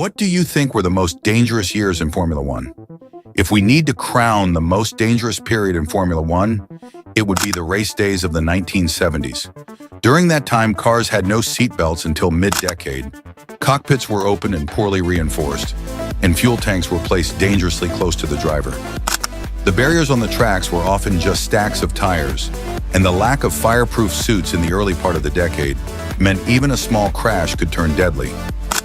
What do you think were the most dangerous years in Formula One? If we need to crown the most dangerous period in Formula One, it would be the race days of the 1970s. During that time, cars had no seatbelts until mid-decade. Cockpits were open and poorly reinforced, and fuel tanks were placed dangerously close to the driver. The barriers on the tracks were often just stacks of tires, and the lack of fireproof suits in the early part of the decade meant even a small crash could turn deadly.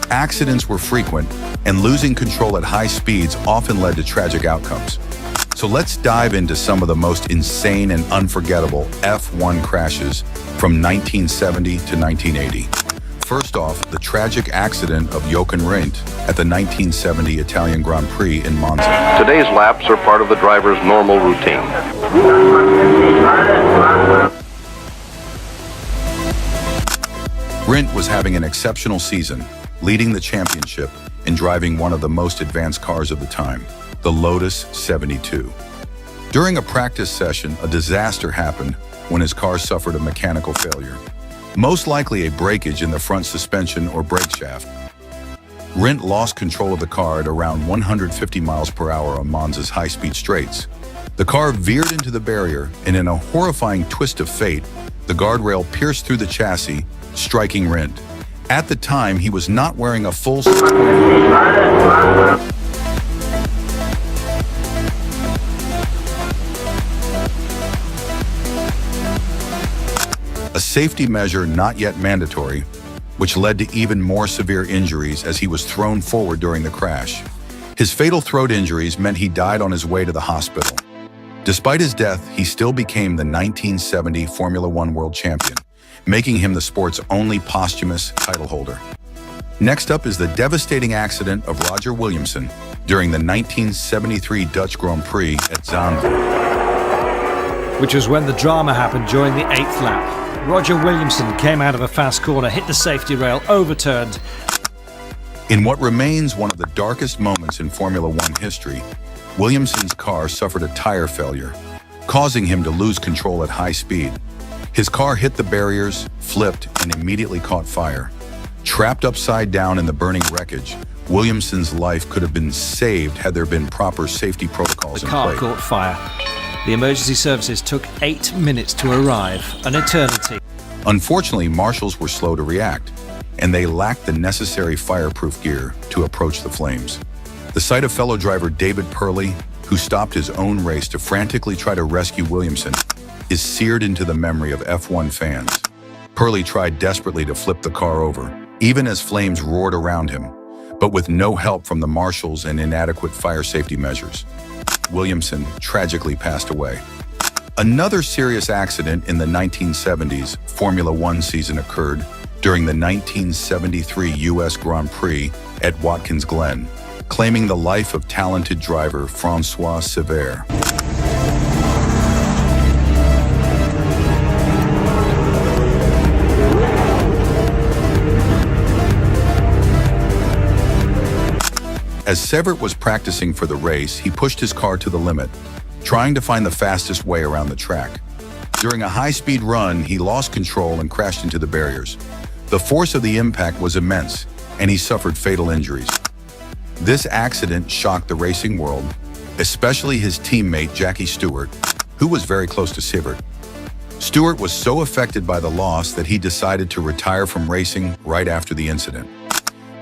Accidents were frequent, and losing control at high speeds often led to tragic outcomes. So let's dive into some of the most insane and unforgettable F1 crashes from 1970 to 1980. First off, the tragic accident of Jochen Rindt at the 1970 Italian Grand Prix in Monza. Today's laps are part of the driver's normal routine. Rindt was having an exceptional season, leading the championship and driving one of the most advanced cars of the time, the Lotus 72. During a practice session, a disaster happened when his car suffered a mechanical failure, most likely a breakage in the front suspension or brake shaft. Rindt lost control of the car at around 150 miles per hour on Monza's high-speed straights. The car veered into the barrier, and in a horrifying twist of fate, the guardrail pierced through the chassis, striking Rindt. At the time, he was not wearing a full a safety measure not yet mandatory, which led to even more severe injuries as he was thrown forward during the crash. His fatal throat injuries meant he died on his way to the hospital. Despite his death, he still became the 1970 Formula One world champion, making him the sport's only posthumous title holder. Next up is the devastating accident of Roger Williamson during the 1973 Dutch Grand Prix at Zandvoort, which was when the drama happened during the 8th lap. Roger Williamson came out of a fast corner, hit the safety rail, overturned. In what remains one of the darkest moments in Formula One history, Williamson's car suffered a tire failure, causing him to lose control at high speed. His car hit the barriers, flipped, and immediately caught fire. Trapped upside down in the burning wreckage, Williamson's life could have been saved had there been proper safety protocols in place. The car caught fire. The emergency services took 8 minutes to arrive, an eternity. Unfortunately, marshals were slow to react, and they lacked the necessary fireproof gear to approach the flames. The sight of fellow driver David Purley, who stopped his own race to frantically try to rescue Williamson, is seared into the memory of F1 fans. Purley tried desperately to flip the car over, even as flames roared around him, but with no help from the marshals and inadequate fire safety measures. Williamson tragically passed away. Another serious accident in the 1970s Formula One season occurred during the 1973 U.S. Grand Prix at Watkins Glen, claiming the life of talented driver Francois Sever. As Severt was practicing for the race, he pushed his car to the limit, trying to find the fastest way around the track. During a high-speed run, he lost control and crashed into the barriers. The force of the impact was immense, and he suffered fatal injuries. This accident shocked the racing world, especially his teammate Jackie Stewart, who was very close to Severt. Stewart was so affected by the loss that he decided to retire from racing right after the incident.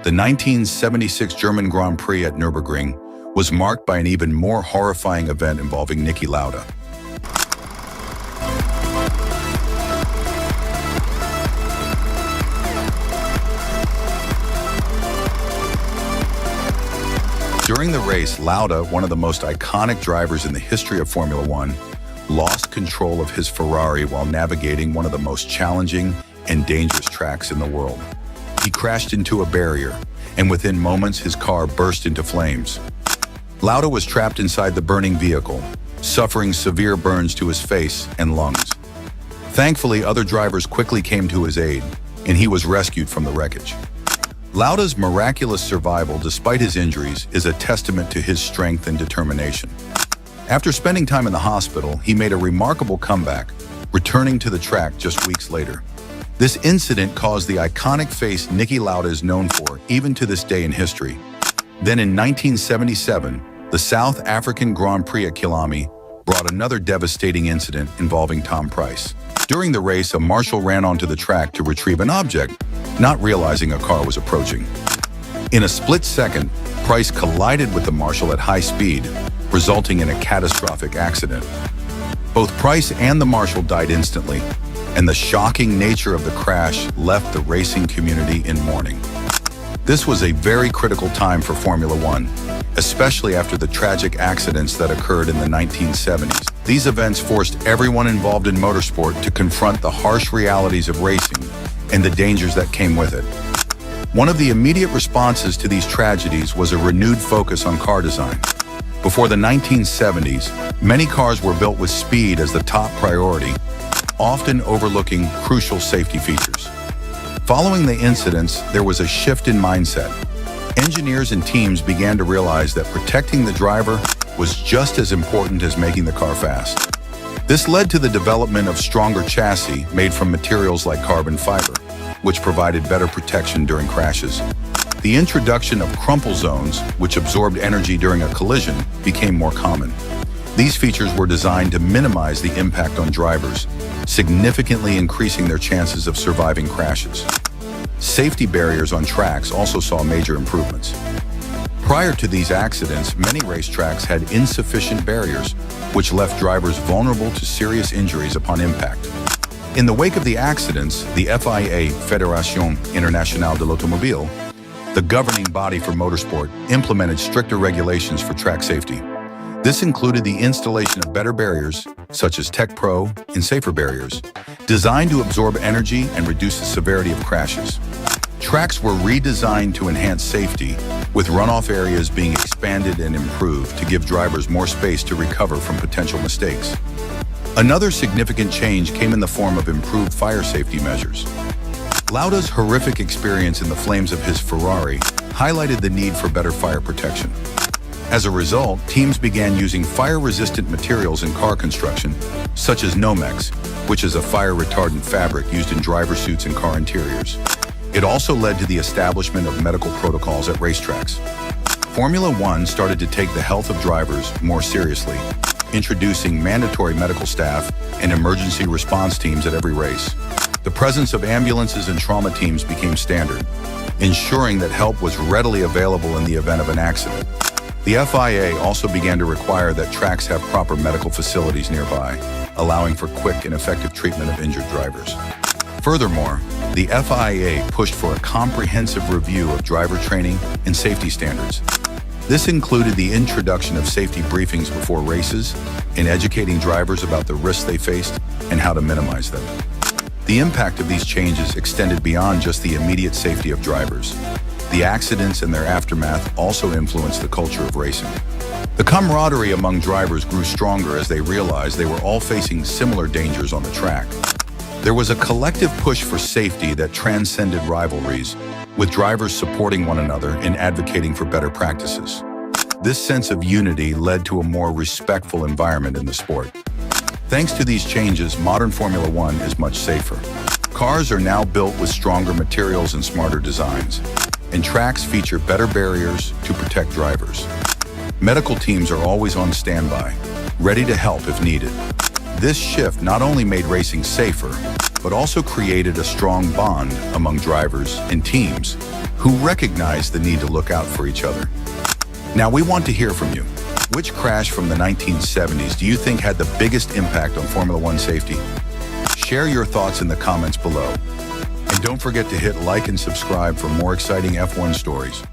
The 1976 German Grand Prix at Nürburgring was marked by an even more horrifying event involving Niki Lauda. During the race, Lauda, one of the most iconic drivers in the history of Formula One, lost control of his Ferrari while navigating one of the most challenging and dangerous tracks in the world. He crashed into a barrier, and within moments his car burst into flames. Lauda was trapped inside the burning vehicle, suffering severe burns to his face and lungs. Thankfully, other drivers quickly came to his aid, and he was rescued from the wreckage. Lauda's miraculous survival despite his injuries is a testament to his strength and determination. After spending time in the hospital, he made a remarkable comeback, returning to the track just weeks later. This incident caused the iconic face Niki Lauda is known for, even to this day in history, Then in 1977, the South African Grand Prix at Killarney brought another devastating incident involving Tom Price. During the race, a marshal ran onto the track to retrieve an object, not realizing a car was approaching. In a split second, Price collided with the marshal at high speed, resulting in a catastrophic accident. Both Price and the marshal died instantly, and the shocking nature of the crash left the racing community in mourning. This was a very critical time for Formula One, especially after the tragic accidents that occurred in the 1970s. These events forced everyone involved in motorsport to confront the harsh realities of racing and the dangers that came with it. One of the immediate responses to these tragedies was a renewed focus on car design. Before the 1970s, many cars were built with speed as the top priority, often overlooking crucial safety features. Following the incidents, there was a shift in mindset. Engineers and teams began to realize that protecting the driver was just as important as making the car fast. This led to the development of stronger chassis made from materials like carbon fiber, which provided better protection during crashes. The introduction of crumple zones, which absorbed energy during a collision, became more common. These features were designed to minimize the impact on drivers, significantly increasing their chances of surviving crashes. Safety barriers on tracks also saw major improvements. Prior to these accidents, many racetracks had insufficient barriers, which left drivers vulnerable to serious injuries upon impact. In the wake of the accidents, the FIA, Fédération Internationale de l'Automobile, the governing body for motorsport, implemented stricter regulations for track safety. This included the installation of better barriers, such as Tech Pro and safer barriers, designed to absorb energy and reduce the severity of crashes. Tracks were redesigned to enhance safety, with runoff areas being expanded and improved to give drivers more space to recover from potential mistakes. Another significant change came in the form of improved fire safety measures. Lauda's horrific experience in the flames of his Ferrari highlighted the need for better fire protection. As a result, teams began using fire-resistant materials in car construction, such as Nomex, which is a fire-retardant fabric used in driver suits and car interiors. It also led to the establishment of medical protocols at racetracks. Formula One started to take the health of drivers more seriously, introducing mandatory medical staff and emergency response teams at every race. The presence of ambulances and trauma teams became standard, ensuring that help was readily available in the event of an accident. The FIA also began to require that tracks have proper medical facilities nearby, allowing for quick and effective treatment of injured drivers. Furthermore, the FIA pushed for a comprehensive review of driver training and safety standards. This included the introduction of safety briefings before races and educating drivers about the risks they faced and how to minimize them. The impact of these changes extended beyond just the immediate safety of drivers. The accidents and their aftermath also influenced the culture of racing. The camaraderie among drivers grew stronger as they realized they were all facing similar dangers on the track. There was a collective push for safety that transcended rivalries, with drivers supporting one another and advocating for better practices. This sense of unity led to a more respectful environment in the sport. Thanks to these changes, modern Formula One is much safer. Cars are now built with stronger materials and smarter designs, and tracks feature better barriers to protect drivers. Medical teams are always on standby, ready to help if needed. This shift not only made racing safer, but also created a strong bond among drivers and teams who recognize the need to look out for each other. Now, we want to hear from you. Which crash from the 1970s do you think had the biggest impact on Formula One safety? Share your thoughts in the comments below. And don't forget to hit like and subscribe for more exciting F1 stories.